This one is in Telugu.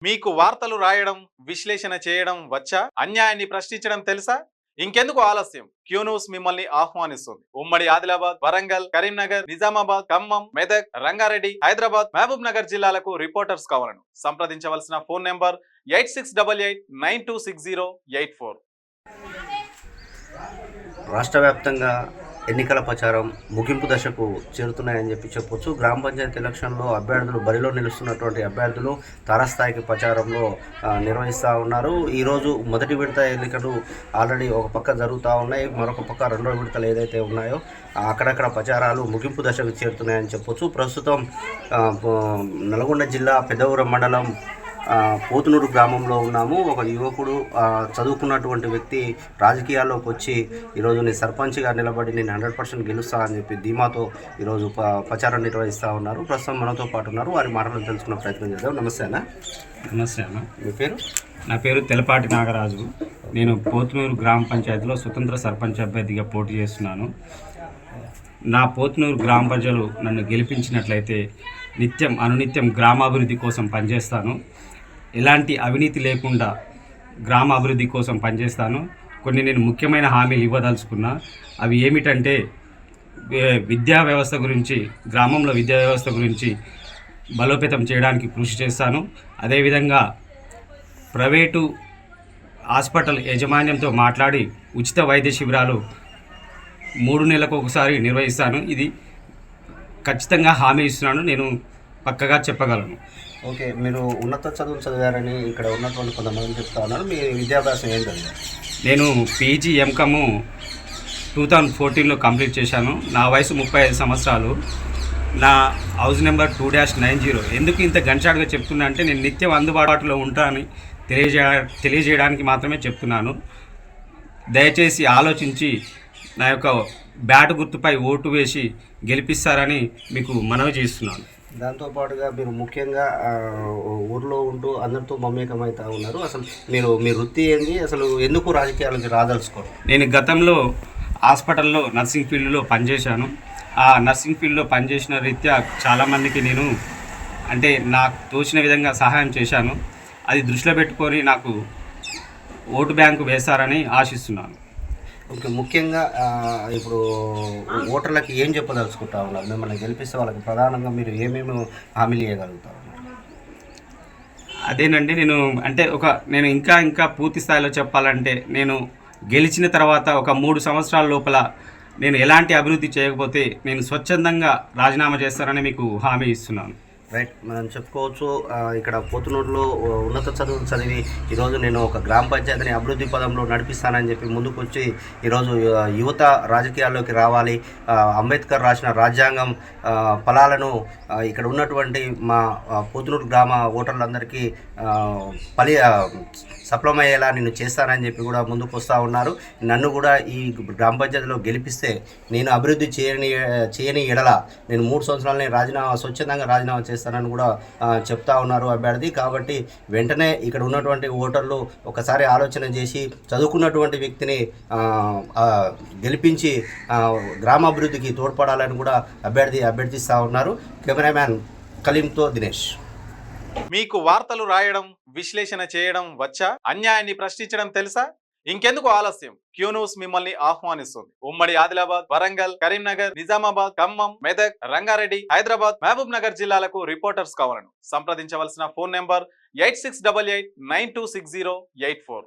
మీకు వార్తలు రాయడం, విశ్లేషణ చేయడం వచ్చా? అన్యాయాన్ని ప్రశ్నించడం తెలుసా? ఇంకెందుకు ఆలస్యం? క్యూ న్యూస్ మిమ్మల్ని ఆహ్వానిస్తుంది. ఉమ్మడి ఆదిలాబాద్, వరంగల్, కరీంనగర్, నిజామాబాద్, ఖమ్మం, మెదక్, రంగారెడ్డి, హైదరాబాద్, మహబూబ్ నగర్ జిల్లాలకు రిపోర్టర్స్ కావాలను సంప్రదించవలసిన ఫోన్ నంబర్ 8688926084. రాష్ట్ర వ్యాప్తంగా ఎన్నికల ప్రచారం ముగింపు దశకు చేరుతున్నాయని చెప్పొచ్చు. గ్రామ పంచాయతీ ఎలక్షన్లో అభ్యర్థులు బరిలో నిలుస్తున్నటువంటి అభ్యర్థులు తారాస్థాయికి ప్రచారంలో నిర్వహిస్తూ ఉన్నారు. ఈరోజు మొదటి విడత ఎన్నికలు ఆల్రెడీ ఒక పక్క జరుగుతూ ఉన్నాయి, మరొక పక్క రెండో విడతలు ఏదైతే ఉన్నాయో అక్కడక్కడ ప్రచారాలు ముగింపు దశకు చేరుతున్నాయని చెప్పొచ్చు. ప్రస్తుతం నల్గొండ జిల్లా పెద్దవరం మండలం పోతునూరు గ్రామంలో ఉన్నాము. ఒక యువకుడు చదువుకున్నటువంటి వ్యక్తి రాజకీయాల్లోకి వచ్చి ఈరోజు నేను సర్పంచ్గా నిలబడి నేను 100% గెలుస్తా అని చెప్పి ధీమాతో ఈరోజు ప్రచారం నిర్వహిస్తూ ఉన్నారు. ప్రస్తుతం మనతో పాటు ఉన్నారు, వారి మాటలు తెలుసుకునే ప్రయత్నం చేద్దాం. నమస్తే అన్న. నమస్తే అన్న. మీ పేరు? నా పేరు తెలపాటి నాగరాజు. నేను పోతునూరు గ్రామ పంచాయతీలో స్వతంత్ర సర్పంచ్ అభ్యర్థిగా పోటీ చేస్తున్నాను. నా పోతునూరు గ్రామ ప్రజలు నన్ను గెలిపించినట్లయితే అనునిత్యం గ్రామాభివృద్ధి కోసం పనిచేస్తాను. ఎలాంటి అవినీతి లేకుండా గ్రామ అభివృద్ధి కోసం పనిచేస్తాను. కొన్ని నేను ముఖ్యమైన హామీలు ఇవ్వదలుచుకున్నా. అవి ఏమిటంటే విద్యా వ్యవస్థ గురించి, గ్రామంలో విద్యా వ్యవస్థ గురించి బలోపేతం చేయడానికి కృషి చేస్తాను. అదేవిధంగా ప్రైవేటు హాస్పిటల్ యాజమాన్యంతో మాట్లాడి ఉచిత వైద్య శిబిరాలు 3 నెలలకు ఒకసారి నిర్వహిస్తాను. ఇది ఖచ్చితంగా హామీ ఇస్తున్నాను, నేను పక్కగా చెప్పగలను. ఓకే, మీరు ఉన్నత చదువులు చదివారని ఇక్కడ ఉన్నటువంటి కొంతమంది చెప్తా ఉన్నారు. మీ విద్యాభ్యాసం ఏంటండి? నేను పీజీ ఎంకమ్ 2014లో కంప్లీట్ చేశాను. నా వయసు 35 సంవత్సరాలు. నా హౌస్ నెంబర్ 2-90. ఎందుకు ఇంత గంచాడుగా చెప్తున్నా అంటే నేను నిత్యం అందుబాటులో ఉంటానని తెలియజేయడానికి మాత్రమే చెప్తున్నాను. దయచేసి ఆలోచించి నా యొక్క బ్యాట్ గుర్తుపై ఓటు వేసి గెలిపిస్తారని మీకు మనవి చేస్తున్నాను. దాంతోపాటుగా మీరు ముఖ్యంగా ఊర్లో ఉంటూ అందరితో మమేకమవుతూ ఉన్నారు. అసలు మీ వృత్తి ఏంటి? అసలు ఎందుకు రాజకీయాలకు రాదలుచుకోరు? నేను గతంలో హాస్పిటల్లో నర్సింగ్ ఫీల్డ్లో పనిచేశాను. ఆ నర్సింగ్ ఫీల్డ్లో పనిచేసిన రీత్యా చాలామందికి నేను నాకు తోచిన విధంగా సహాయం చేశాను. అది దృష్టిలో పెట్టుకొని నాకు ఓటు బ్యాంకు వేస్తారని ఆశిస్తున్నాను. ఓకే, ముఖ్యంగా ఇప్పుడు ఓటర్లకి ఏం చెప్పదలుచుకుంటా ఉన్నారు? మిమ్మల్ని గెలిపిస్తే వాళ్ళకి ప్రధానంగా మీరు ఏమేమి హామీలు ఇవ్వగలుగుతా ఉన్నారు? అదేనండి, నేను ఇంకా పూర్తి స్థాయిలో చెప్పాలంటే నేను గెలిచిన తర్వాత ఒక 3 సంవత్సరాల లోపల నేను ఎలాంటి అభివృద్ధి చేయకపోతే నేను స్వచ్ఛందంగా రాజీనామా చేస్తానని మీకు హామీ ఇస్తున్నాను. రైట్, మనం చెప్పుకోవచ్చు ఇక్కడ పోతునూరులో ఉన్నత చదువులు చదివి ఈరోజు నేను ఒక గ్రామ పంచాయతీని అభివృద్ధి పదంలో నడిపిస్తానని చెప్పి ముందుకు వచ్చి ఈరోజు యువత రాజకీయాల్లోకి రావాలి, అంబేద్కర్ రాసిన రాజ్యాంగం ఫలాలను ఇక్కడ ఉన్నటువంటి మా పోతునూరు గ్రామ ఓటర్లందరికీ సఫలమయ్యేలా నేను చేస్తానని చెప్పి కూడా ముందుకు వస్తూ ఉన్నారు. నన్ను కూడా ఈ గ్రామ పంచాయతీలో గెలిపిస్తే నేను అభివృద్ధి చేయని ఎడల నేను 3 సంవత్సరాలని స్వచ్ఛందంగా రాజీనామా చేస్తానని కూడా చెప్తా ఉన్నారు అభ్యర్థి. కాబట్టి వెంటనే ఇక్కడ ఉన్నటువంటి ఓటర్లు ఒకసారి ఆలోచన చేసి చదువుకున్నటువంటి వ్యక్తిని గెలిపించి గ్రామాభివృద్ధికి తోడ్పడాలని కూడా అభ్యర్థిస్తూ ఉన్నారు. కెమెరామ్యాన్ కలీంతో దినేష్. మీకు వార్తలు రాయడం, విశ్లేషణ చేయడం వచ్చా? అన్యాయాన్ని ప్రశ్నించడం తెలుసా? ఇంకెందుకు ఆలస్యం? క్యూ న్యూస్ మిమ్మల్ని ఆహ్వానిస్తుంది. ఉమ్మడి ఆదిలాబాద్, వరంగల్, కరీంనగర్, నిజామాబాద్, ఖమ్మం, మెదక్, రంగారెడ్డి, హైదరాబాద్, మహబూబ్ నగర్ జిల్లాలకు రిపోర్టర్స్ కావాలను సంప్రదించవలసిన ఫోన్ నంబర్ 8688926084.